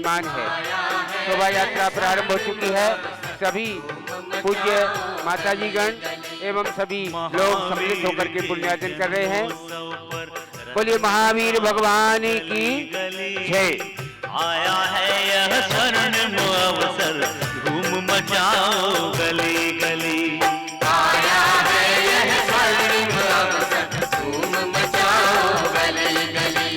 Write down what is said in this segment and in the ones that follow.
विराजमान है। शोभा यात्रा प्रारंभ हो चुकी है। सभी पूज्य माताजीगण एवं सभी लोग सम्मिलित होकर के पुण्यार्जन कर रहे हैं। बोलिए महावीर भगवान की जय। आया है यह स्वर्णिम अवसर, धूम मचाओ गली गली। आया है यह स्वर्णिम अवसर, धूम मचाओ गली गली।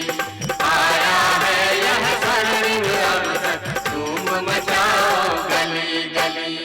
आया है यह स्वर्णिम अवसर, धूम मचाओ गली गली।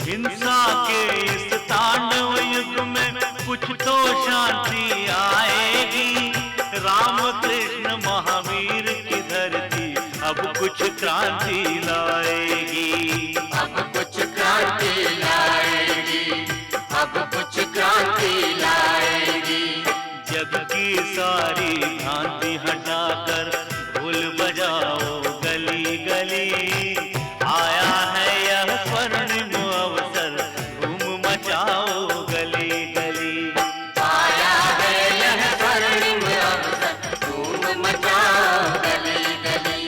हिंसा के इस तांडव युग में कुछ तो शांति आएगी। राम कृष्ण महावीर की धरती अब कुछ क्रांति लाएगी। अब कुछ क्रांति लाएगी, अब कुछ क्रांति लाएगी। जग की सारी भ्रांति हटाकर ढोल बजाओ गली गली। आया है यह स्वर्णिम अवसर, धूम मचाओ गली गली। आया है यह स्वर्णिम अवसर, धूम मचाओ गली गली।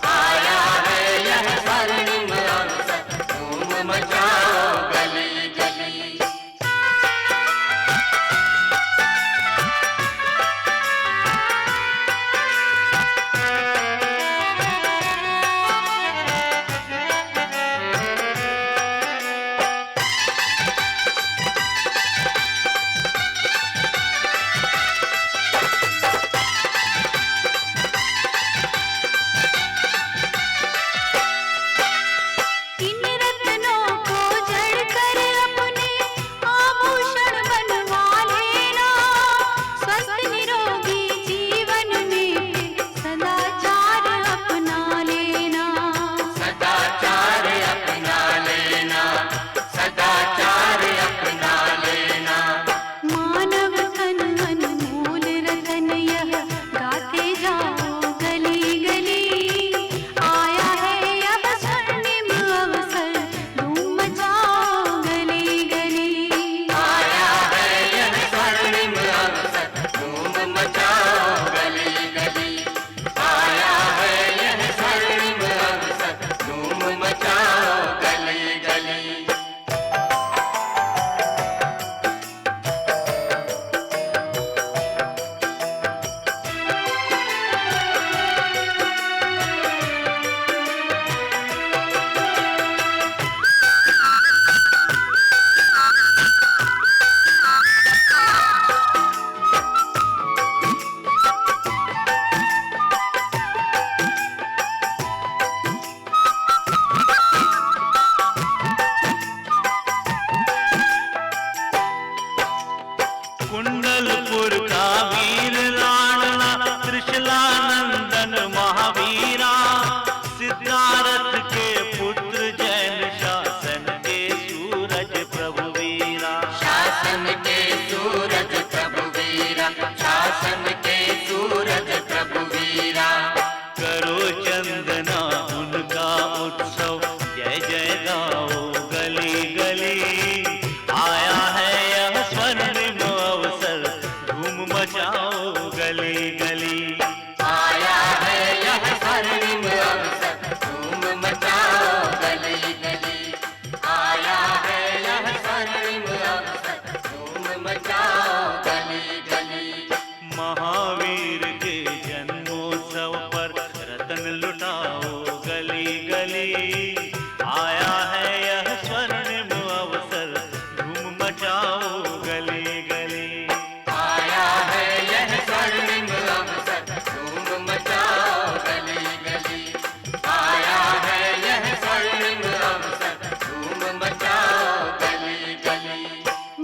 आया है यह स्वर्णिम अवसर, धूम मचाओ गली गली। चमके सूरज प्रभु वीरा। करो चंदना उनका उत्सव, जय जय गाओ गली गली। आया है यह स्वर्णिम अवसर, धूम मचाओ गली गली। आया है यह स्वर्णिम अवसर, धूम मचाओ गली गली। आया है यह स्वर्णिम अवसर, धूम मचाओ गली गली। महावीर के जन्मोत्सव पर रतन लुटाओ गली गली। आया है यह स्वर्णिम अवसर, धूम मचाओ गली गली। आया है यह स्वर्णिम अवसर, धूम मचाओ गली गली। आया है यह स्वर्णिम अवसर, धूम मचाओ गली गली।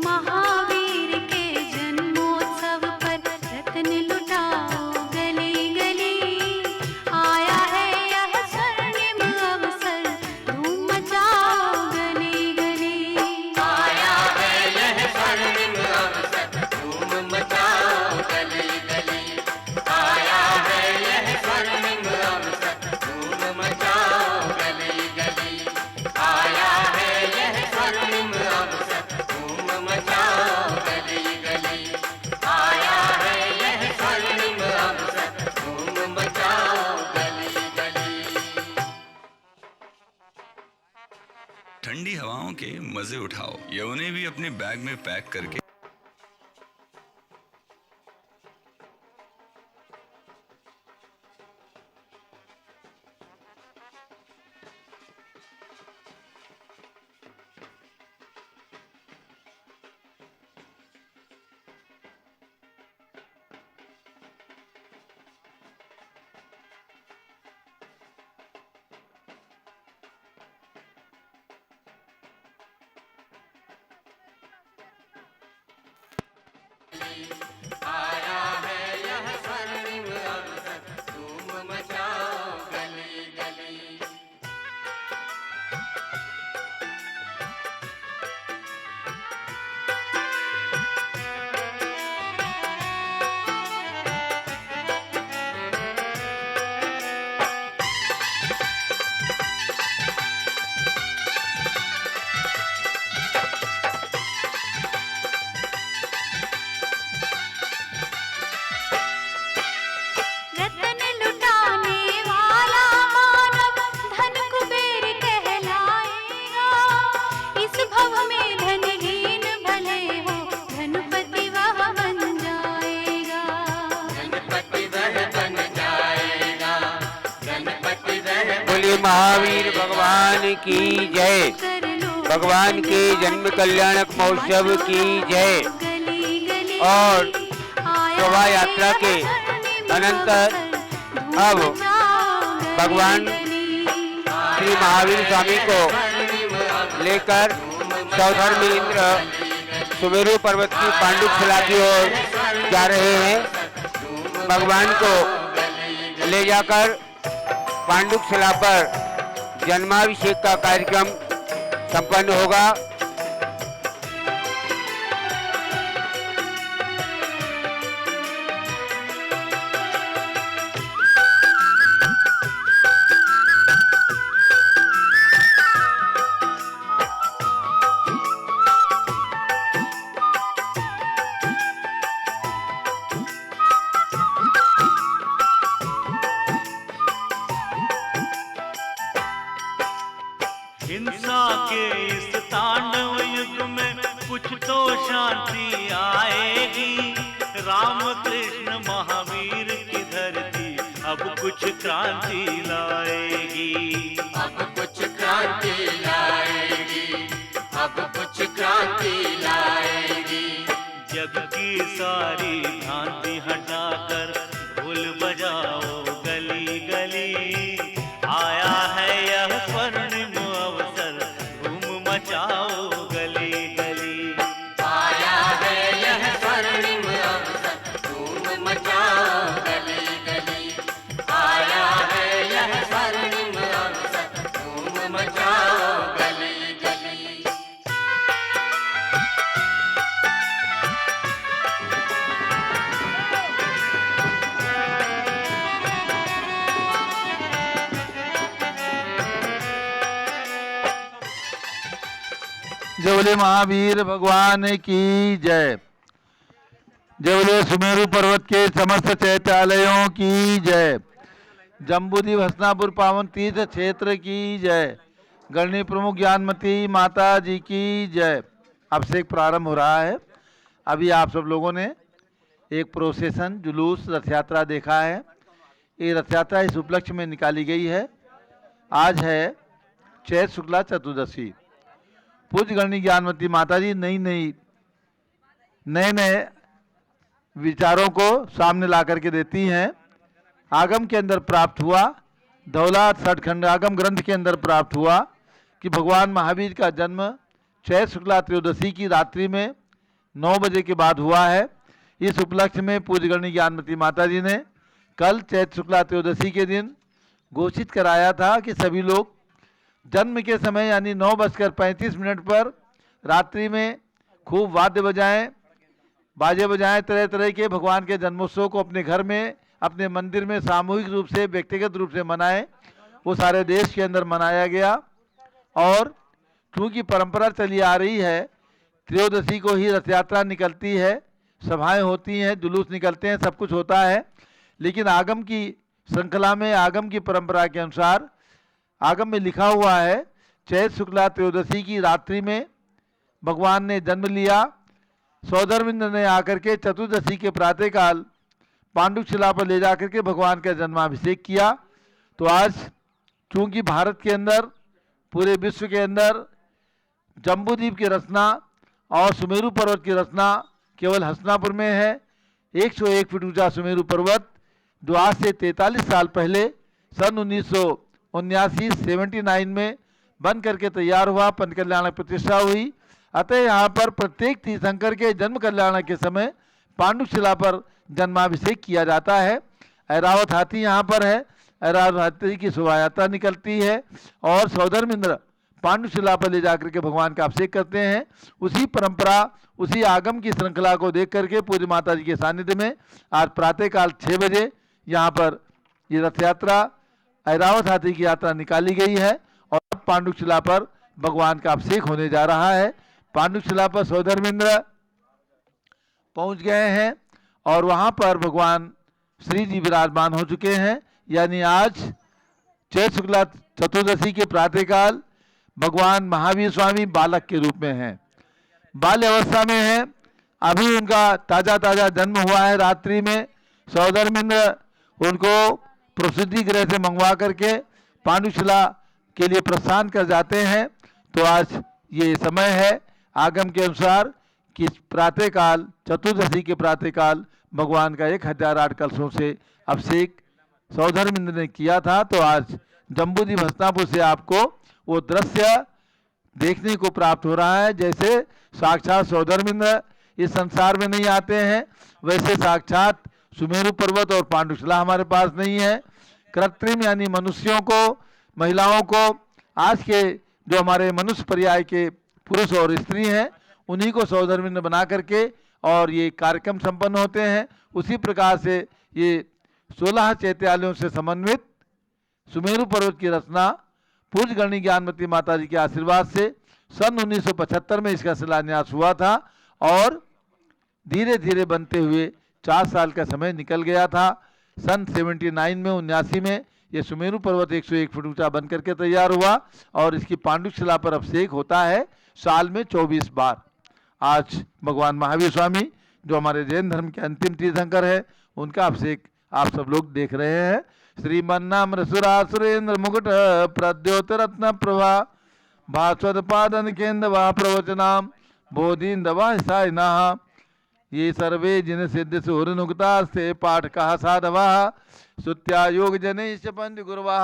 महावीर के जन्मोत्सव पर रत्न लुटाओ गली गली। आया है यह स्वर्णिम अवसर, धूम मचाओ गली गली। आया है यह स्वर्णिम अवसर, धूम मचाओ गली गली। आया है यह स्वर्णिम अवसर, धूम मचाओ गली गली। आया है यह स्वर्णिम अवसर, धूम मचाओ गली गली। आया है यह स्वर्णिम अवसर, धूम मचाओ गली गली। ठंडी हवाओं के मजे उठाओ, यमुने भी अपने बैग में पैक करके आया है यह स्वर्णिम अवसर, धूम मचाओ गली गली। रत्न लुटाने वाला मानव धन कुबेर कहलाएगा। इस भव में धनहीन भले हो, धनपति वह बन जाएगा। गणपति वह बन जाएगा, गणपति वह बोलिए महावीर भगवान की जय। कर लो भगवान के जन्म कल्याणक महोत्सव की जय। गली गली। और आया शोभा यात्रा है के यह स्वर्णिम अनंतर अवसर, धूम अब मचाओ गली भगवान गली। श्री महावीर स्वामी को लेकर सौधर्म इंद्र सुमेरु पर्वत की पांडुक शिला की ओर जा रहे हैं। भगवान को ले जाकर पांडुक शिला पर जन्माभिषेक का कार्यक्रम संपन्न होगा। हिंसा के इस तांडव युग में कुछ तो शांति आएगी। राम कृष्ण महावीर की धरती अब कुछ क्रांति लाएगी। अब कुछ क्रांति लाएगी, अब कुछ क्रांति लाएगी। जग की सारी भ्रांति हटाकर ढोल बजाओ गली गली। आया है यह स्वर्णिम अवसर, धूम मचाओ गली गली। आया है यह स्वर्णिम अवसर, धूम मचाओ गली गली। आया है यह स्वर्णिम अवसर, धूम मचाओ गली गली। जय बोले महावीर भगवान की जय। जय बोले सुमेरु पर्वत के समस्त चैत्यालयों की जय। जम्बूद्वीप हसनापुर पावन तीर्थ क्षेत्र की जय। गणनी प्रमुख ज्ञानमती माता जी की जय। अभिषेक प्रारंभ हो रहा है। अभी आप सब लोगों ने एक प्रोसेशन जुलूस रथ यात्रा देखा है। ये रथ यात्रा इस उपलक्ष्य में निकाली गई है। आज है चैत शुक्ला चतुर्दशी। पूज्य गणनी ज्ञानमती माता जी नए नए विचारों को सामने ला करके देती हैं। आगम के अंदर प्राप्त हुआ, धौला सठखंड आगम ग्रंथ के अंदर प्राप्त हुआ कि भगवान महावीर का जन्म चैत शुक्ला त्रयोदशी की रात्रि में 9 बजे के बाद हुआ है। इस उपलक्ष्य में पूज्य गणनी ज्ञानमती माता जी ने कल चैत शुक्ला त्रयोदशी के दिन घोषित कराया था कि सभी लोग जन्म के समय यानी 9:35 पर रात्रि में खूब वाद्य बजाएं, बाजे बजाएं, तरह तरह के भगवान के जन्मोत्सव को अपने घर में, अपने मंदिर में सामूहिक रूप से, व्यक्तिगत रूप से मनाएं। वो सारे देश के अंदर मनाया गया। और क्योंकि परंपरा चली आ रही है, त्रयोदशी को ही रथ यात्रा निकलती है, सभाएं होती हैं, जुलूस निकलते हैं, सब कुछ होता है। लेकिन आगम की श्रृंखला में, आगम की परंपरा के अनुसार आगम में लिखा हुआ है चैत शुक्ला त्रयोदशी की रात्रि में भगवान ने जन्म लिया। सौधर्मिंद्र ने आकर के चतुर्दशी के प्रातःकाल पांडुशिला पर ले जाकर के भगवान का जन्माभिषेक किया। तो आज चूंकि भारत के अंदर, पूरे विश्व के अंदर जम्बूद्वीप की रचना और सुमेरु पर्वत की रचना केवल हसनापुर में है। 101 फीट ऊंचा सुमेरु पर्वत जो आज से 43 साल पहले सन 1979 में बन करके तैयार हुआ, पंच कल्याणक प्रतिष्ठा हुई। अतः यहाँ पर प्रत्येक तीर्थंकर के जन्म कल्याण के समय पांडुशिला पर जन्माभिषेक किया जाता है। ऐरावत हाथी यहाँ पर है, ऐरावत हाथी की शोभा यात्रा निकलती है और सौधर्मिंद्र पांडुशिला पर ले जाकर के भगवान का अभिषेक करते हैं। उसी परंपरा, उसी आगम की श्रृंखला को देख करके पूज्य माता जी के सानिध्य में आज प्रातःकाल 6 बजे यहाँ पर ये रथ यात्रा, ऐरावत हाथी की यात्रा निकाली गई है और पांडुशिला पर भगवान का अभिषेक होने जा रहा है। पांडुशिला पर सौधर्मिंद्र पहुंच गए हैं और वहां पर भगवान श्री जी विराजमान हो चुके हैं। यानी आज चैत शुक्ला चतुर्दशी के प्रातःकाल भगवान महावीर स्वामी बालक के रूप में हैं, बाल्य अवस्था में हैं। अभी उनका ताजा ताजा जन्म हुआ है। रात्रि में सौधर्मिंद्र उनको प्रसिद्धि गृह से मंगवा करके पांडुशिला के लिए प्रस्थान कर जाते हैं। तो आज ये समय है आगम के अनुसार कि प्रातःकाल, चतुर्दशी के प्रातःकाल भगवान का 1008 कलशों से अभिषेक सौधर्मिंद्र ने किया था। तो आज जम्बूद्वीप हसनापुर से आपको वो दृश्य देखने को प्राप्त हो रहा है। जैसे साक्षात सौधर्मिंद्र इस संसार में नहीं आते हैं, वैसे साक्षात सुमेरु पर्वत और पांडुशिला हमारे पास नहीं है। कृत्रिम यानी मनुष्यों को, महिलाओं को, आज के जो हमारे मनुष्य पर्याय के पुरुष और स्त्री हैं, उन्हीं को सौधर्मिंद्र बना करके और ये कार्यक्रम संपन्न होते हैं। उसी प्रकार से ये 16 चैत्यालयों से समन्वित सुमेरु पर्वत की रचना पूज्य गणनी ज्ञानमती माता जी के आशीर्वाद से सन 1975 में इसका शिलान्यास हुआ था और धीरे धीरे बनते हुए 4 साल का समय निकल गया था। सन 79 में 79 में ये सुमेरु पर्वत 101 फुट ऊंचा बन करके तैयार हुआ और इसकी पांडुशिला पर अभिषेक होता है साल में 24 बार। आज भगवान महावीर स्वामी जो हमारे जैन धर्म के अंतिम तीर्थंकर है, उनका अभिषेक आप सब लोग देख रहे हैं। श्रीमन्नाम सुरेंद्र मुकुट प्रद्योत रत्न प्रभा भास्वत पादन केन्द्र प्रवचनाम बोधिन्दवा साइना ये सर्वे जिन सिद्ध सुहृनुक्ता से पाठ कहा साधवा सुत्या योग जनेश पंच गुरवा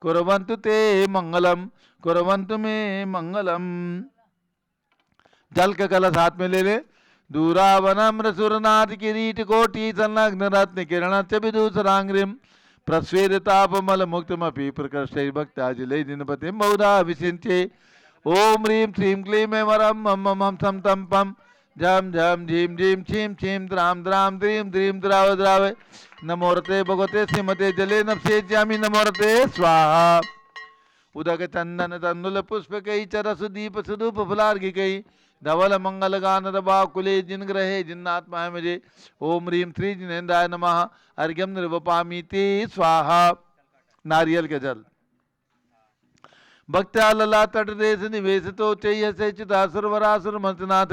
कुर्वन्तु ते मंगलम कुर्वन्तु मे मंगलम। जल का कलश हाथ में ले ले। दूरावनम्र सुरनाथ किरीट कोटि संलग्न रत्न किरण च विदूषरांग्रिम प्रस्वेदितापमल मुक्तमपि प्रकृष्टै भक्त्याजिलै दिनपतिं बहुधा विचिन्त्ये। ओम ह्रीं श्रीं क्लीं ऐं वरं मम मम सम तम पम झम झम झीम झीम छीम छीम द्राम द्राम द्रीम द्रीम द्राव द्राव नमोरते भगवते श्रीमते जले नपसे ज्यामि नमोरते स्वाहा। उदक चंदन तंदुल पुष्प कई चरस दीप स्वरूप फुलार्घि कई धवल मंगल गान कुले जिन ग्रहे जिन्नात्मा है मुझे। ओम ह्रीम श्री जिनेन्द्राय नमः। अर्घ्यम निर्वपामि ते स्वाहा। नारियल के जल भक्त्या लला तट देश निवेश तो चैह से चितासुर वरासुर मंचनाथ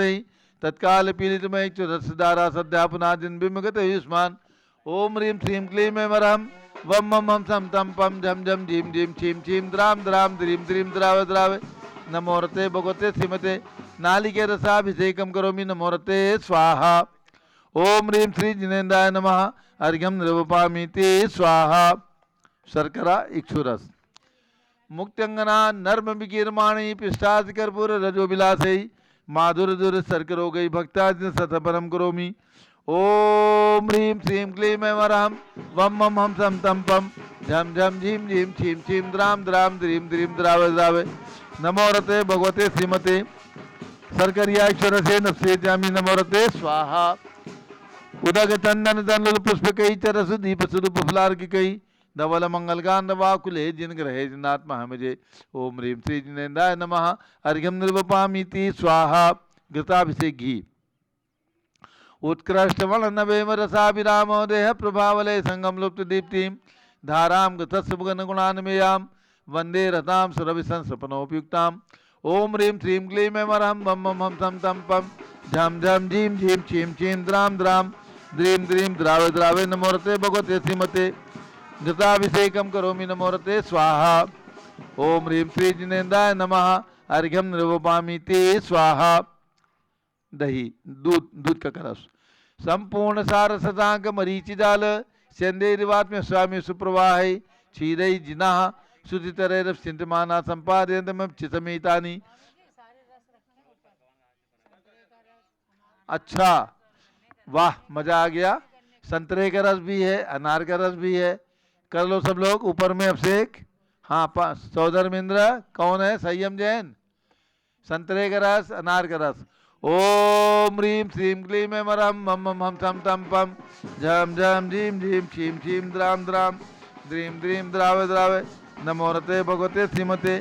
तत्काल पीड़ित में रसदारा सद्या पुनः जिन विमुगत युष्मान। ओम ह्रीम श्रीम क्लीम मरहम वम मम हम सम तम पम झम झम झीम झीम छीम छीम द्राम द्राम द्रीम द्रीम द्राव द्रावे नमोरते भगवते श्रीमते नालिके रसाभिषेकम करोमि नमोरते स्वाहा। ओम ह्रीम श्री जिनेन्द्राय नमः। अर्घ्यम निर्वपामि ते स्वाहा। शर्करा इक्षुरस मुक्त्यंगना नर्म विकीर्माणी पिष्टाद कर्पूर रजोबिलासै माधुर दुर सर्करो गई भक्ताज सतपरम करोमि। ओम ह्रीम श्रीं क्लीं वरहम वम मम हम सम तम पम झम झम झीम झीम छीम छीम द्राम द्राम द्रीम द्रीम द्रावे द्रावे नमोरते भगवते श्रीमते सर्करियाक्षर से नफसे जामी नमोरते स्वाहा। उदक चंदन तंडुल पुष्प कई चरसु दीप स्वरूप फुलार्घि कई धवल मंगल गान वाकुले जिन ग्रहे जिनात्मा मुझे। ओम ह्रीम श्री जिनेन्द्राय नमः। अर्घ्यम निर्वपामि ते स्वाहा। घृताभिषेक घी उत्कृष्ट वर्णनवेम रसाभिराम देह प्रभावले संगम लुप्त दीप्तिम धाराम गतस्वगन गुणान्मेयाम वंदे रताम सुरभि संसपनोपयुक्ताम। ओम ह्रीम श्रीं क्लीं वरहम वम मम हम सम तम पम झम झम झीम झीम छीम छीम द्राम द्राम द्रीम द्रीम द्रावे द्रावे नमोरते भगवते श्रीमते घृताभिषेकम करोमि नमोरते स्वाहा। ओम ह्रीम श्री जिनेन्द्राय नमः। अर्घ्यम निर्वपामि ते स्वाहा। दही दूध दूध का कलश संपूर्ण सार सतांक मरीचि जाल सेंदेरिवात्म्य स्वामी सुप्रवाह क्षीरई जिना सुधितरैरव सिंधमाना संपादयन्तम चितमेतानि। अच्छा वाह मजा आ गया। संतरे का रस भी है अनार का रस भी है। कर लो सब लोग ऊपर में अभिषेक। हाँ सौधर्मेंद्र कौन है संयम जैन। संतरे का रस अनार का रस। ओम ह्रीम श्रीं क्लीं वरहम मम मम हम सम तम पम झम झम झीम झीम छीम छीम द्राम द्राम द्रीम द्रीम द्रावे द्रावे नमोरते भगवते श्रीमते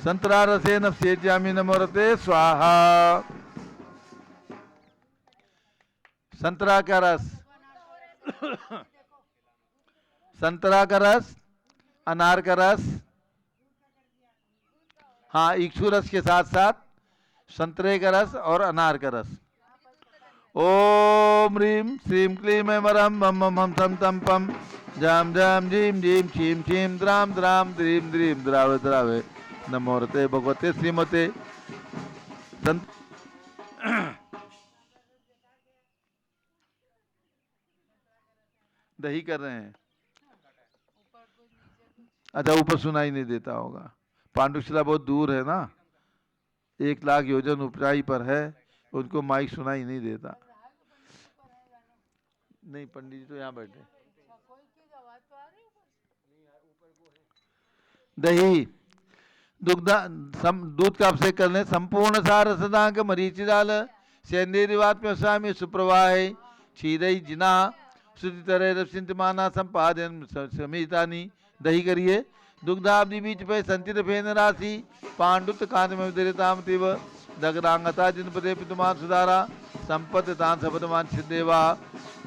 संतरा रसे नफसे जामी नमोरते स्वाहा। संतरा का रस संतरा का रस अनार का रस। हाँ इक्षु रस के साथ साथ संतरे का रस और अनार का रस। ओम ह्रीम श्रीं क्लीं वरहम मम मम हम सम तम पम झम झम झीम झीम छीम छीम द्राम द्राम द्रीम द्रीम द्रावे द्रावे नमोरते भगवते श्रीमते दही कर रहे हैं। अच्छा ऊपर सुनाई नहीं देता होगा। पांडुशिला बहुत दूर है ना 1 लाख योजन ऊंचाई पर है। उनको माइक सुनाई नहीं देता। नहीं पंडित जी तो यहाँ बैठे। दही दूध का अभिषेक कर ले। संपूर्ण सार सदांक मरीचि डाल सेंदेरिवात्म्य स्वामी सुप्रवाह क्षीरई जिना सुधितरैरव सिंधमाना संपादयन समेतानि। दही करिए। दुग्धाब्धि बीच पे संचित फेन राशि पांडुत कांत में उदरिताम तिव दगरांगता जिनपदे पितुमान सुधारा संपत तान सपदमान सिद्धेवा।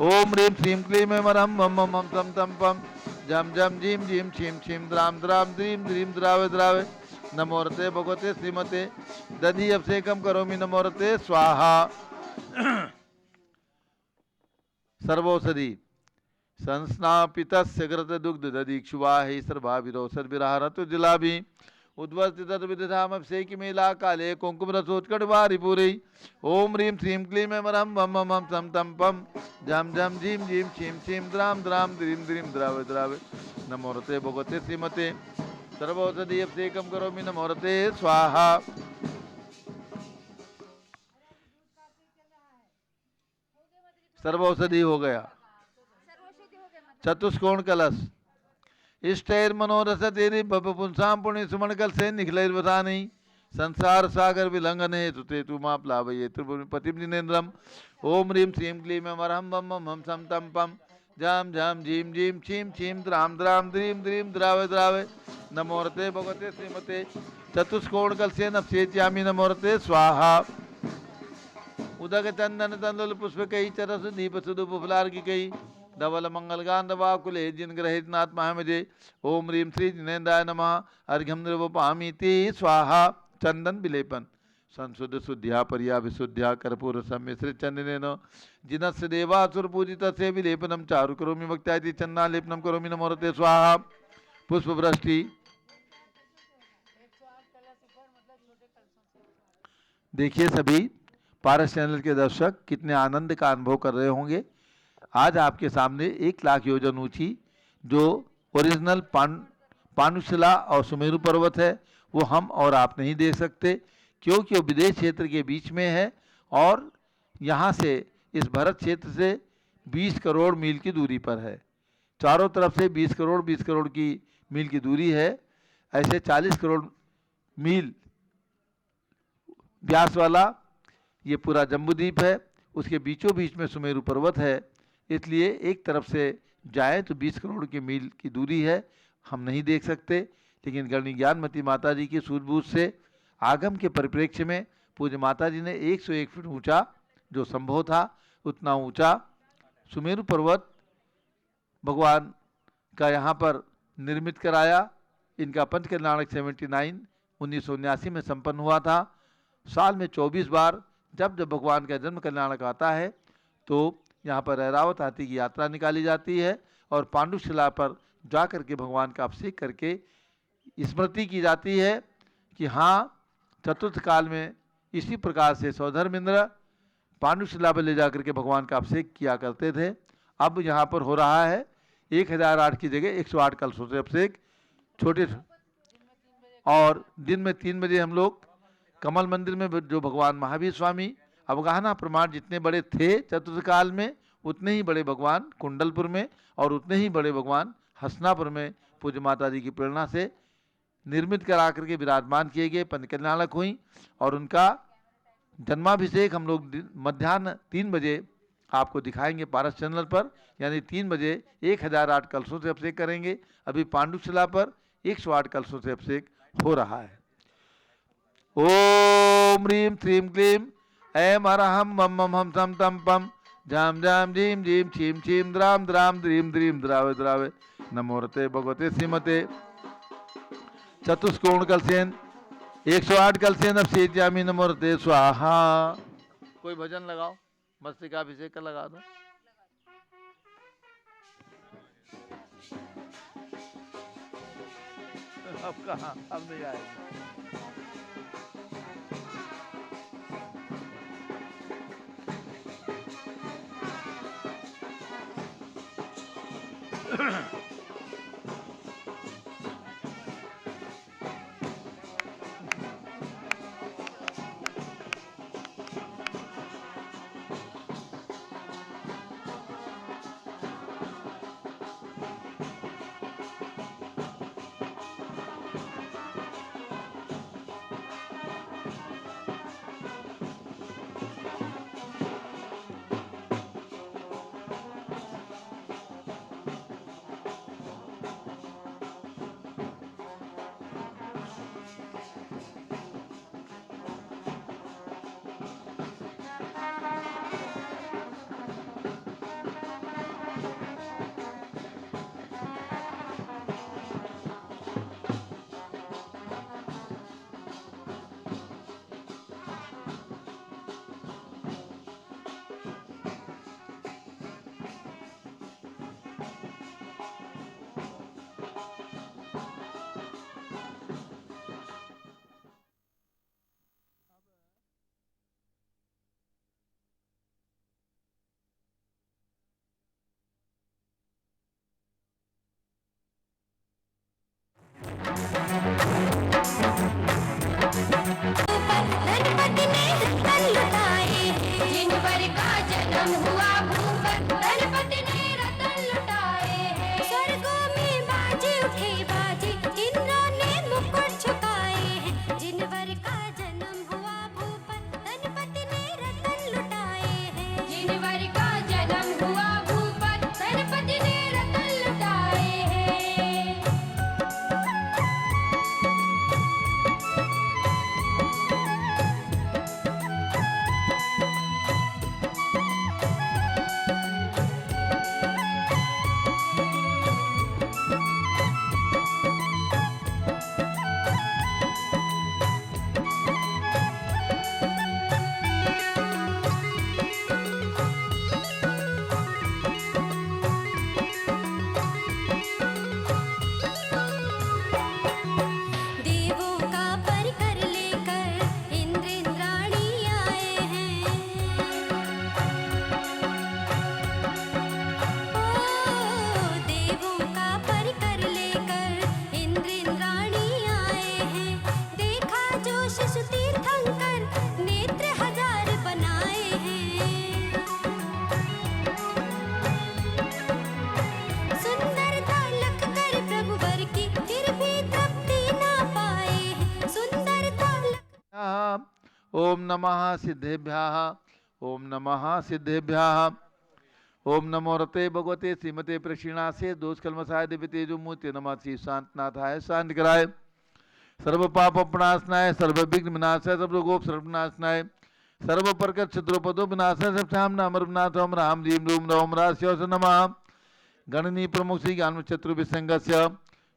ओम ह्रीम श्रीं क्लीं वरहम वम मम हम सम तम पम झम झम झीम झीम छीम छीम द्राम द्राम द्रीम द्रीम द्रावे द्रावे नमोरते भगवते श्रीमते दधि अभिषेकम करोमि नमोरते स्वाहा। सर्वौषधि संस्नापितस्य घृत दुग्ध दधीक्षुवाहि सर्वाभिरोसर विराहरत जिलाभि उद्वस्ति तद्विधाम अभिषेक मेला काले कुंकुम रसोत्कट वारिपुरी। ओम ह्रीं श्रीं क्लीं वरहम वम मम हम सम तम पम झम झम झीम झीम छीम छीम द्राम द्राम द्रीम द्रीम द्रावे द्रावे नमोरते भगवते श्रीमते सर्वौषधि अभिषेकम करोमि नमोरते स्वाहा। सर्वौषधि हो गया। चतुष्कोण कलश इष्टैर मनोरथ तेरी पुंसाम पुण्य सुमन कल से निखिलैर्वसानी संसार सागर विलंघन हेतु ते तु मां प्लावये त्रिपुरपतिम जिनेन्द्रम। ओम ह्रीं श्रीं क्लीं वरहम वम मम हम सम तम पम जाम जाम झीम झीम छीम छीम द्राम द्राम द्रीम द्रीम द्रावे द्रावे नमोरते भगवते श्रीमते चतुष्कोण कलसेन अभिषेचयामि नमोरते स्वाहा। उदक चंदन तंदुल पुष्प कई चरस दीप सुदुप फुलार की कई धवल मंगल गांधवा कुले जिन ग्रहित नाथ महामजे ओम ह्रीम श्री जिनेन्द्राय नमः अर्घ्यम निर्वपामीति स्वाहा। चंदन विलेपन संशुद्ध शुद्ध्या पर्या विशुद्ध्या कर्पूर सम्मिश्रित चंदनेन जिनस्य देवासुर पूजित से विलेपनम चारु करोमि भक्त्यादि चंदनालेपनम करोमि नमोरते स्वाहा। पुष्प वृष्टि। देखिए सभी पारस चैनल के दर्शक कितने आनंद का अनुभव कर रहे होंगे। आज आपके सामने 1 लाख योजन ऊंची जो ओरिजिनल पांडुशिला और सुमेरु पर्वत है वो हम और आप नहीं देख सकते, क्योंकि वो विदेश क्षेत्र के बीच में है और यहाँ से इस भरत क्षेत्र से 20 करोड़ मील की दूरी पर है। चारों तरफ से 20 करोड़ की मील की दूरी है। ऐसे 40 करोड़ मील व्यास वाला ये पूरा जम्बूद्वीप है। उसके बीचों बीच में सुमेरु पर्वत है, इसलिए एक तरफ से जाए तो 20 करोड़ की मील की दूरी है, हम नहीं देख सकते। लेकिन गणनी ज्ञानमती माता जी की सूझबूझ से आगम के परिप्रेक्ष्य में पूज्य माता जी ने 101 फीट ऊंचा जो संभव था उतना ऊंचा सुमेरु पर्वत भगवान का यहाँ पर निर्मित कराया। इनका पंचकल्याणक 79 1979 में संपन्न हुआ था। साल में 24 बार जब जब भगवान का जन्म कल्याणक आता है तो यहाँ पर ऐरावत हाथी की यात्रा निकाली जाती है और पांडुशिला पर जा करके भगवान का अभिषेक करके स्मृति की जाती है कि हाँ चतुर्थ काल में इसी प्रकार से सौधर्मेंद्र पांडुशिला पर ले जाकर के भगवान का अभिषेक किया करते थे। अब यहाँ पर हो रहा है 1008 की जगह 108 कलशों से अभिषेक छोटे, और दिन में 3 बजे हम लोग कमल मंदिर में जो भगवान महावीर स्वामी अवगाहना प्रमाण जितने बड़े थे चतुर्थ काल में उतने ही बड़े भगवान कुंडलपुर में और उतने ही बड़े भगवान हसनापुर में पूज्य माता जी की प्रेरणा से निर्मित करा करके विराजमान किए गए पंचकल्याणक हुई। और उनका जन्माभिषेक हम लोग मध्याह्न 3 बजे आपको दिखाएंगे पारस चैनल पर, यानी 3 बजे 1008 कलशों से अभिषेक करेंगे। अभी पांडुशिला पर 108 कलशों से अभिषेक हो रहा है। ओम ह्रीम श्रीम क्लीम ऐम अरहम मम मम हम सम तम पम जाम जाम झीम झीम छीम छीम द्राम द्राम द्रीम द्रीम द्रावे द्रावे नमोरते भगवते श्रीमते चतुष्कोण कलसेन 108 कलसेन अभिषेचयामि नमोरते स्वाहा। कोई भजन लगाओ, मस्तकाभिषेक का लगा दो। अब कहाँ, अब नहीं आएगी। ओम नमः सिद्धेभ्यः ओम नमः सिद्धेभ्यः ओम नमो रते भगवते श्रीमते प्रक्षिणासे दोष कलमसाय दिव्य तेजो मूर्ति नमः श्री शांतनाथाय शांत कराय सर्व पाप प्रणाशनाय सर्व विघ्न विनाशाय सर्व रोगोप सर्वनाशनाय सर्व प्रकट क्षत्रोपदो विनाशाय सब श्याम नाम अमरनाथ ओम राम दीम रूम रोम रास्योस नमः गणनी प्रमुख श्री ज्ञान चतुर विसंगस्य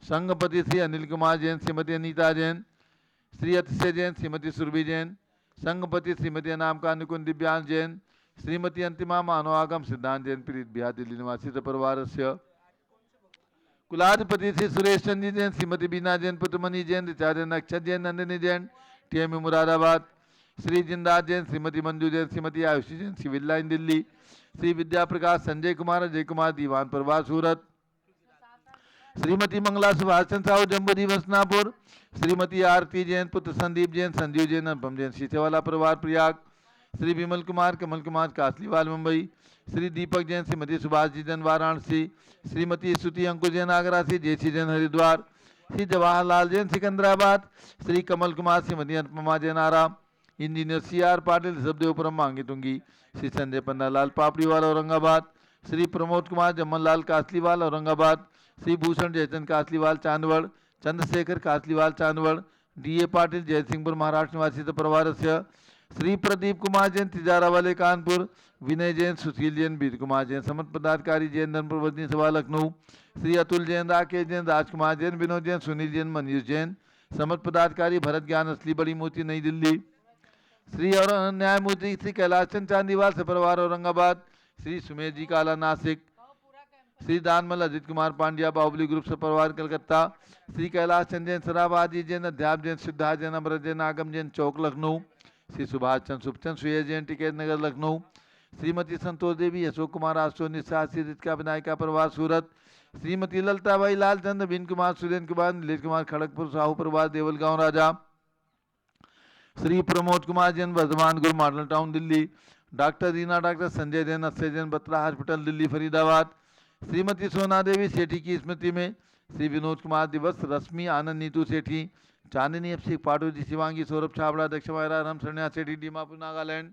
संघपति श्री अनिल कुमार जैन श्रीमती अनीता जैन श्री अतिशय जैन श्रीमती सुरभि जैन संघपति श्रीमती नाम का अनुकुंद दिव्यांश जैन श्रीमती अंतिमा मानवागम सिद्धांत जैन पीड़ित बिहार दिल्ली निवासी परिवार से कुलाधिपति श्री सुरेश चंद्र जैन श्रीमती बीना जैन पुत्रमणि Jain Richa Jain Akshat Jain Nandini Jain TM Moradabad Shri Jindas Jain Shrimati Manju Jain Shrimati Ayushi Jain civil line Delhi Shri Vidya Prakash Sanjay Kumar Ajay Kumar दीवान प्रवास सूरत श्रीमती मंगला सुभाष चंद्र साहू जम्बू दिवसनापुर श्रीमती आरती जैन पुत्र संदीप जैन संजीव जैन अनुपम जैन शीशेवाला परिवार प्रयाग श्री विमल कुमार कमल कुमार कासलीवाल मुंबई श्री दीपक जैन श्रीमती सुभाष जी जैन वाराणसी श्रीमती स्तुति अंकुश जैन आगरा से जेसी जैन हरिद्वार श्री जवाहरलाल जैन सिकंदराबाद श्री कमल कुमार श्रीमती अनुपमा जैन आराम इंजीनियर CR पाटिल ऋषभदेवपुरम मांगी तुंगी श्री संजय पन्नालाल पापड़ीवाल औरंगाबाद श्री प्रमोद कुमार जमनलाल कासलीवाल औरंगाबाद श्री भूषण जयचंद कासलीवाल चांदवड़ चंद्रशेखर कासलीवाल चांदवड़ DA पाटिल जयसिंहपुर महाराष्ट्र निवासी परिवार से श्री प्रदीप कुमार जैन तिजारा वाले कानपुर विनय जैन सुशील जैन वीर कुमार जैन समस्त पदाधिकारी जैन धर्मपुर वजनी सभा लखनऊ श्री अतुल जैन राकेश जैन राजकुमार जैन विनोद जैन सुनील जैन मनीष जैन समस्त पदाधिकारी भरत ज्ञान असली बड़ी मूर्ति नई दिल्ली श्री और न्यायमूर्ति श्री कैलाश चंद चांदीवाल से परिवार औरंगाबाद श्री सुमेर जी काला नासिक श्री दानमल अजित कुमार पांड्या बाहुबली ग्रुप से परिवार कलकत्ता श्री कैलाश चंद जैन सराबाजी जैन अध्याप जैन सिद्धार्थ जैन अमृत जैन आगम जैन चौक लखनऊ श्री सुभाष चंद सुखचंद सुय जैन टिकैत नगर लखनऊ श्रीमती संतोष देवी अशोक कुमार आशो निशासी रितिका विनायका परिवार सूरत श्रीमती ललताबाई लालचंद बिन कुमार सुरेंद्र कुमार नीलेश कुमार खड़गपुर साहू परिवार देवलगांव राजा श्री प्रमोद कुमार जैन वर्धमान गुरु model town Delhi doctor Reena doctor Sanjay Jain Akshay Jain Batra hospital Delhi Faridabad Shrimati सोना देवी सेठी की स्मृति में श्री विनोद कुमार दिवस रश्मि आनंद नीतू सेठी चांदनी अभिषेक पाटोजी शिवांगी सौरभ छाबड़ा दक्ष वायरा राम सरण्या सेठी दीमापुर नागालैंड